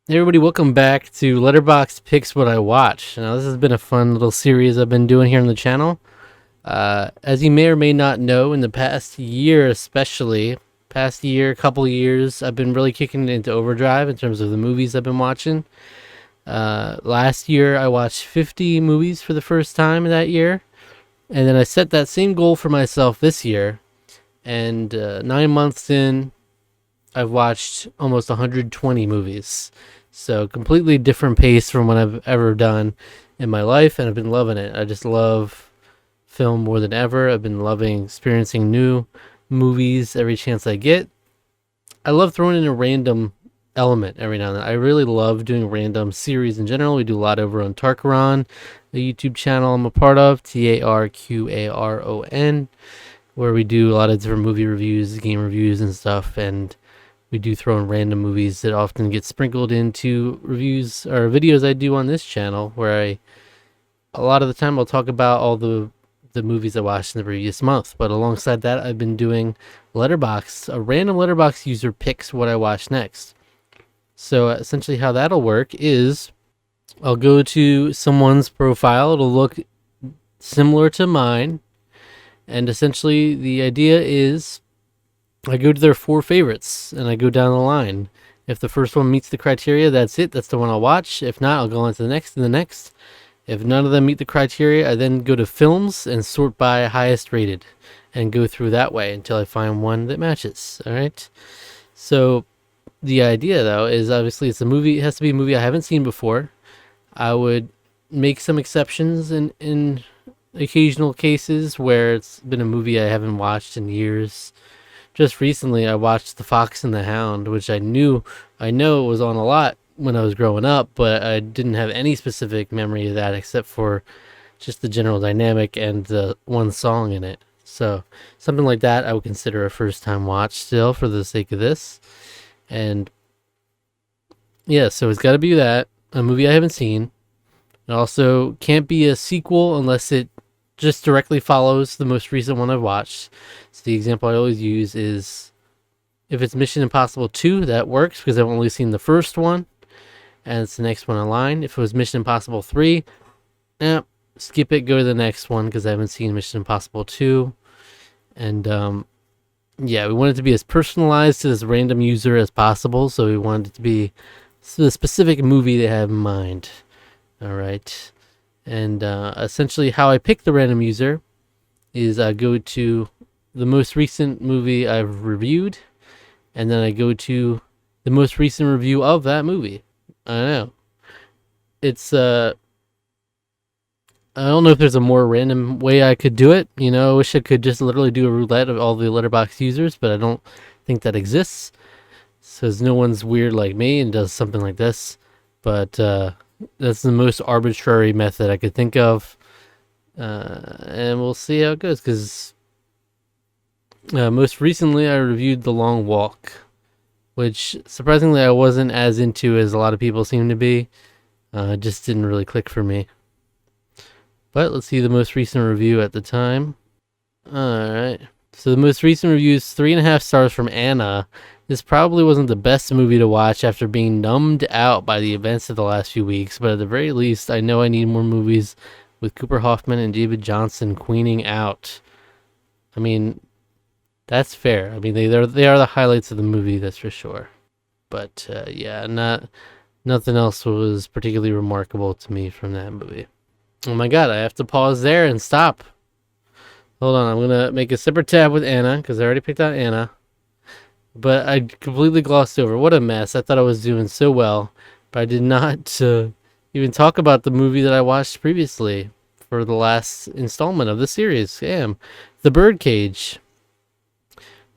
Hey everybody, welcome back to Letterboxd Picks What I Watch. Now, this has been a fun little series I've been doing here on the channel. As you may or may not know, in the past year especially, couple years, I've been really kicking it into overdrive in terms of the movies I've been watching. Last year, I watched 50 movies for the first time that year, and then I set that same goal for myself this year, and 9 months in, I've watched almost 120 movies. So completely different pace from what I've ever done in my life, and I've been loving it. I just love film more than ever. I've been loving experiencing new movies every chance I get. I love throwing in a random element every now and then. I really love doing random series in general. We do a lot over on Tarkaron, the YouTube channel I'm a part of, Tarqaron, where we do a lot of different movie reviews, game reviews, and stuff. And we do throw in random movies that often get sprinkled into reviews or videos I do on this channel, where a lot of the time I'll talk about all the movies I watched in the previous month. But alongside that, I've been doing Letterboxd. A random Letterboxd user picks what I watch next. So essentially how that'll work is I'll go to someone's profile. It'll look similar to mine. And essentially the idea is I go to their 4 favorites and I go down the line. If the first one meets the criteria, that's it. That's the one I'll watch. If not, I'll go on to the next and the next. If none of them meet the criteria, I then go to films and sort by highest rated and go through that way until I find one that matches. All right. So the idea, though, is obviously it's a movie. It has to be a movie I haven't seen before. I would make some exceptions in occasional cases where it's been a movie I haven't watched in years. Just recently, I watched The Fox and the Hound, which I know it was on a lot when I was growing up, but I didn't have any specific memory of that except for just the general dynamic and the one song in it. So something like that I would consider a first time watch still for the sake of this. And yeah, so it's got to be that, a movie I haven't seen. It also can't be a sequel unless it just directly follows the most recent one I've watched. So the example I always use is if it's Mission Impossible 2, that works because I've only seen the first one and it's the next one in line. If it was Mission Impossible 3, skip it, go to the next one because I haven't seen Mission Impossible 2. And yeah, we want it to be as personalized to this random user as possible. So we want it to be the specific movie they have in mind. All right. And essentially how I pick the random user is I go to the most recent movie I've reviewed, and then I go to the most recent review of that movie. I don't know. It's I don't know if there's a more random way I could do it. You know, I wish I could just literally do a roulette of all the Letterboxd users, but I don't think that exists. So no one's weird like me and does something like this. But that's the most arbitrary method I could think of. And we'll see how it goes, because most recently I reviewed The Long Walk, which surprisingly I wasn't as into as a lot of people seem to be. It just didn't really click for me. But let's see the most recent review at the time. Alright. So the most recent review is 3.5 stars from Anna. This probably wasn't the best movie to watch after being numbed out by the events of the last few weeks, but at the very least, I know I need more movies with Cooper Hoffman and David Johnson queening out. I mean, that's fair. I mean, they are the highlights of the movie, that's for sure. But yeah, nothing else was particularly remarkable to me from that movie. Oh my god, I have to pause there and stop. Hold on, I'm gonna make a separate tab with Anna because I already picked out Anna. But I completely glossed over. What a mess. I thought I was doing so well. But I did not even talk about the movie that I watched previously for the last installment of the series. Damn. The Birdcage.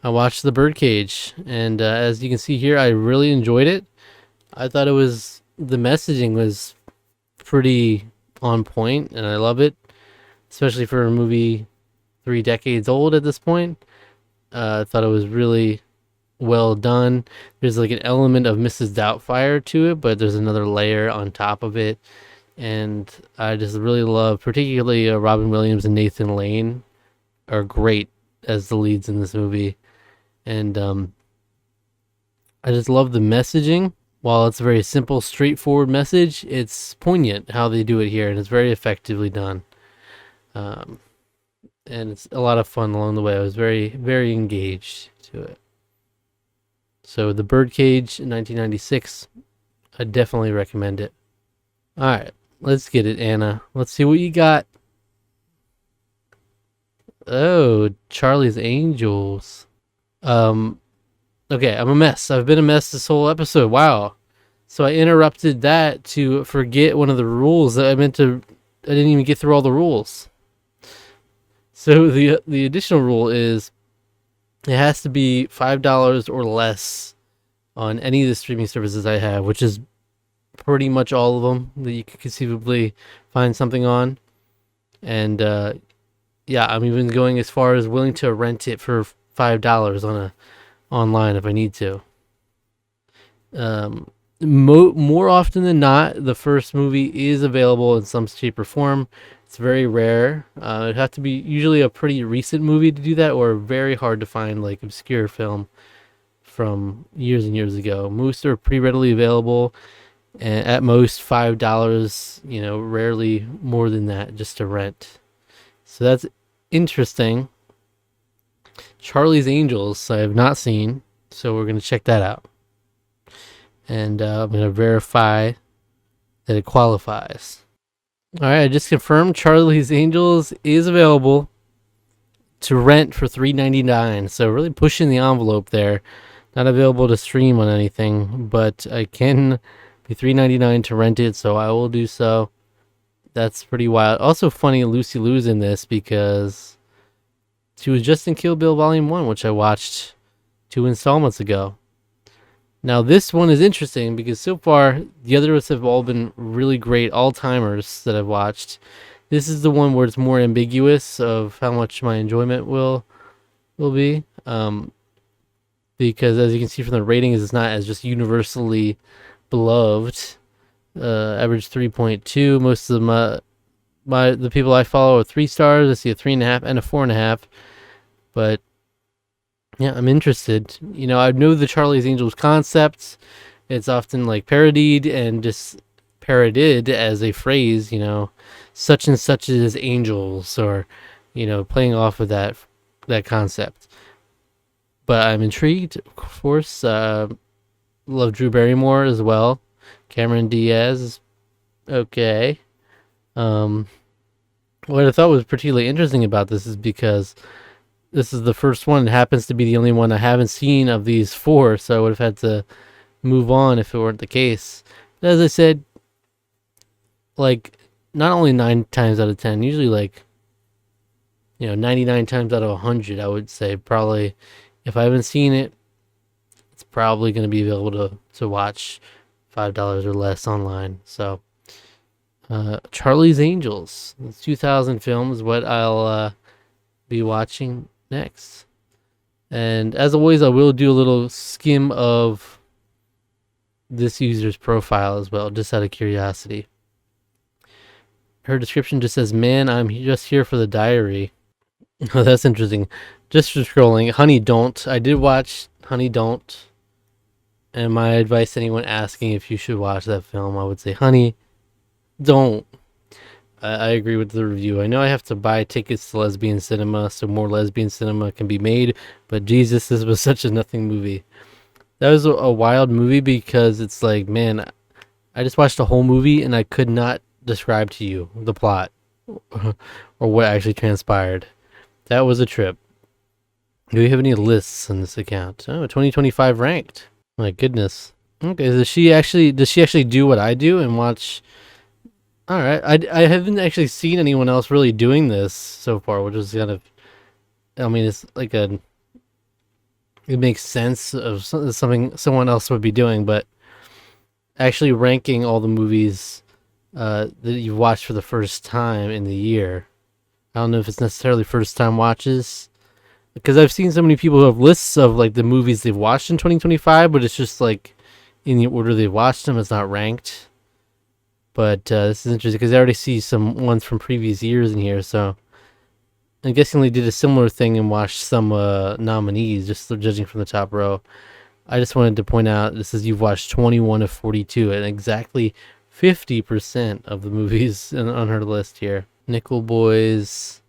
I watched The Birdcage. And as you can see here, I really enjoyed it. I thought the messaging was pretty on point. And I love it. Especially for a movie 3 decades old at this point. I thought it was really well done. There's like an element of Mrs. Doubtfire to it, but there's another layer on top of it. And I just really love, particularly Robin Williams and Nathan Lane are great as the leads in this movie. And I just love the messaging. while it's a very simple, straightforward message, it's poignant how they do it here, and it's very effectively done. Um, and it's a lot of fun along the way. I was very, very engaged to it. So the Birdcage in 1996, I definitely recommend it. All right, let's get it, Anna. Let's see what you got. Oh, Charlie's Angels. Okay, I'm a mess. I've been a mess this whole episode. Wow. So I interrupted that to forget one of the rules that I meant to. I didn't even get through all the rules. So the additional rule is it has to be $5 or less on any of the streaming services I have, which is pretty much all of them that you could conceivably find something on. And yeah, I'm even going as far as willing to rent it for $5 on online if I need to. More often than not, the first movie is available in some shape or form. It's very rare. It'd have to be usually a pretty recent movie to do that, or very hard to find like obscure film from years and years ago. Most are pretty readily available, and at most $5. Rarely more than that just to rent. So that's interesting. Charlie's Angels I have not seen, so we're gonna check that out, and I'm gonna verify that it qualifies. All right, I just confirmed Charlie's Angels is available to rent for $3.99. So really pushing the envelope there. Not available to stream on anything, but I can be $3.99 to rent it, so I will do so. That's pretty wild. Also funny, Lucy Liu's in this because she was just in Kill Bill Volume 1, which I watched 2 installments ago. Now, this one is interesting because so far, the others have all been really great all-timers that I've watched. This is the one where it's more ambiguous of how much my enjoyment will be. Because as you can see from the ratings, it's not as just universally beloved. Average 3.2. Most of them, the people I follow are 3 stars. I see a 3.5 and a 4.5. But yeah, I'm interested. I know the Charlie's Angels concept. It's often like parodied and just parroted as a phrase, such and such is angels, or, playing off of that concept. But I'm intrigued, of course. Love Drew Barrymore as well. Cameron Diaz. Okay. What I thought was particularly interesting about this is because this is the first one. It happens to be the only one I haven't seen of these 4, so I would have had to move on if it weren't the case. But as I said, like, not only 9 times out of 10, usually like, 99 times out of 100, I would say probably, if I haven't seen it, it's probably going to be available to watch $5 or less online. So, Charlie's Angels, the 2000 film, is what I'll be watching next. And as always, I will do a little skim of this user's profile as well, just out of curiosity. Her description just says, "Man, I'm just here for the diary." Oh, that's interesting. Just for scrolling, Honey Don't. I did watch Honey Don't. And my advice to anyone asking if you should watch that film, I would say, Honey, don't. I agree with the review. I know I have to buy tickets to lesbian cinema so more lesbian cinema can be made, but Jesus, this was such a nothing movie. That was a wild movie because it's like, man, I just watched a whole movie and I could not describe to you the plot or what actually transpired. That was a trip. Do we have any lists on this account? Oh, 2025 ranked. My goodness. Okay, does she actually do what I do and watch? All right, I haven't actually seen anyone else really doing this so far, which is kind of, I mean, it's like it makes sense of something someone else would be doing, but actually ranking all the movies that you've watched for the first time in the year. I don't know if it's necessarily first time watches, because I've seen so many people who have lists of like the movies they've watched in 2025, but it's just like in the order they've watched them. It's not ranked. But this is interesting because I already see some ones from previous years in here. So I'm guessing they did a similar thing and watched some nominees, just judging from the top row. I just wanted to point out this is you've watched 21 of 42 and exactly 50% of the movies on her list here. Nickel Boys.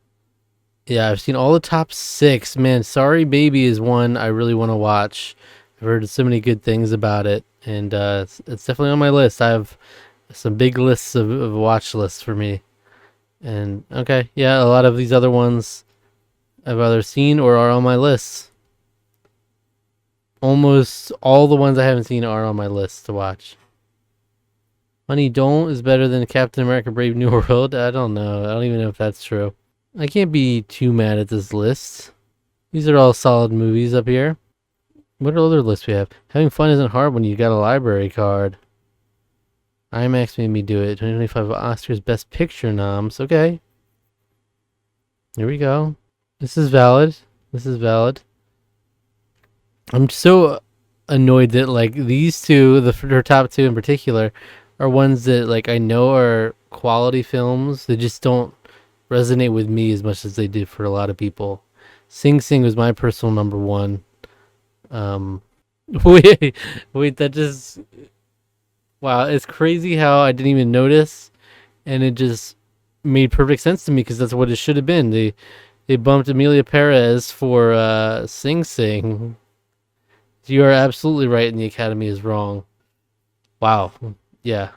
Yeah, I've seen all the top 6. Man, Sorry Baby is one I really want to watch. I've heard so many good things about it, and it's definitely on my list. I have some big lists of watch lists for me. And okay, yeah, a lot of these other ones I've either seen or are on my list. Almost all the ones I haven't seen are on my list to watch. Honey Don't is better than Captain America Brave New World. I don't know. I don't even know if that's true. I can't be too mad at this list. These are all solid movies up here. What other lists we have? Having fun isn't hard when you got a library card. IMAX made me do it. 2025 Oscars Best Picture noms. Okay. Here we go. This is valid. This is valid. I'm so annoyed that like these two, her top 2 in particular, are ones that like I know are quality films. They just don't resonate with me as much as they did for a lot of people. Sing Sing was my personal number 1. Wait, that just wow, it's crazy how I didn't even notice, and it just made perfect sense to me because that's what it should have been. They bumped Emilia Perez for Sing Sing. You are absolutely right, and the Academy is wrong. Wow, yeah,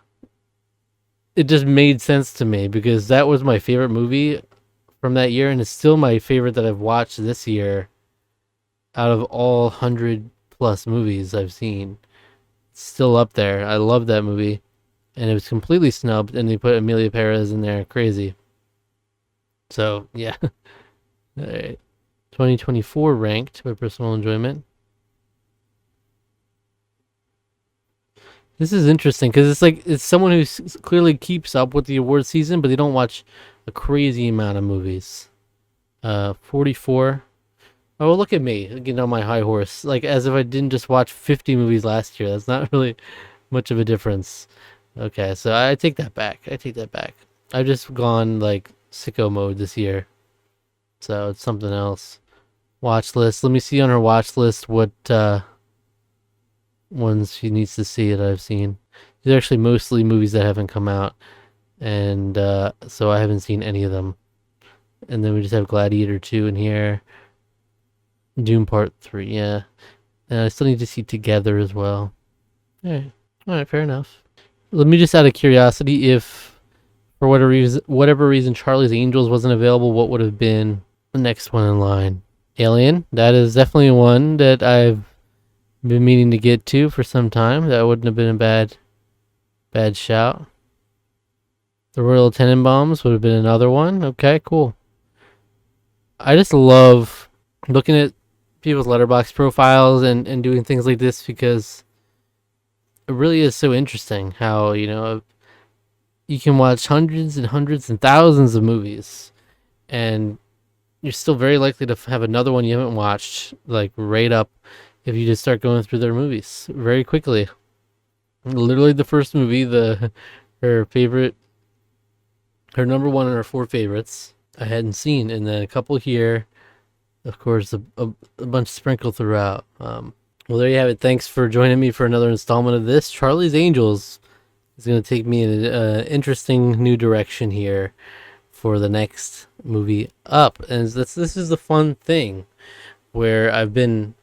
it just made sense to me because that was my favorite movie from that year, and it's still my favorite that I've watched this year out of all 100+ movies I've seen. It's still up there. I love that movie, and it was completely snubbed, and they put Emilia Perez in there. Crazy. So yeah. All right. 2024 ranked by personal enjoyment. This is interesting because it's someone who clearly keeps up with the award season, but they don't watch a crazy amount of movies. 44. Oh, well, look at me getting on my high horse, like as if I didn't just watch 50 movies last year. That's not really much of a difference. Okay, so I take that back. I've just gone like sicko mode this year, so it's something else. Watch list. Let me see on her watch list what ones she needs to see that I've seen. These are actually mostly movies that haven't come out, and so I haven't seen any of them. And then we just have Gladiator 2 in here, Doom Part 3, yeah. And I still need to see Together as well. Alright, fair enough. Let me just out of curiosity, if for whatever reason Charlie's Angels wasn't available, what would have been the next one in line? Alien, that is definitely one that I've been meaning to get to for some time. That wouldn't have been a bad shout. The Royal Tenenbaums would have been another one. Okay, cool. I just love looking at people's Letterboxd profiles and doing things like this because it really is so interesting how, you can watch hundreds and hundreds and thousands of movies and you're still very likely to have another one you haven't watched like right up if you just start going through their movies very quickly. Literally the first movie, her number 1 and her 4 favorites I hadn't seen, and then a couple here, of course, a bunch sprinkled throughout. Well, there you have it. Thanks for joining me for another installment of this. Charlie's Angels is going to take me in an interesting new direction here for the next movie up. And this is the fun thing where I've been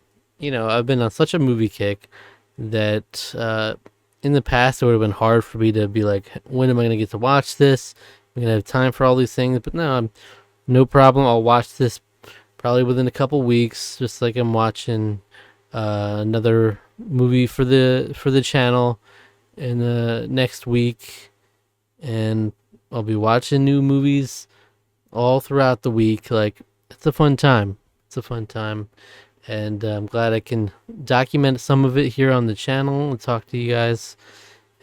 on such a movie kick that in the past it would have been hard for me to be like, when am I going to get to watch this? I'm going to have time for all these things. But now no problem. I'll watch this probably within a couple weeks, just like I'm watching another movie for the channel in the next week, and I'll be watching new movies all throughout the week. Like, it's a fun time. And I'm glad I can document some of it here on the channel and talk to you guys.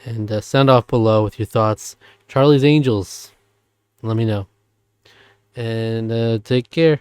And sound off below with your thoughts. Charlie's Angels. Let me know. And take care.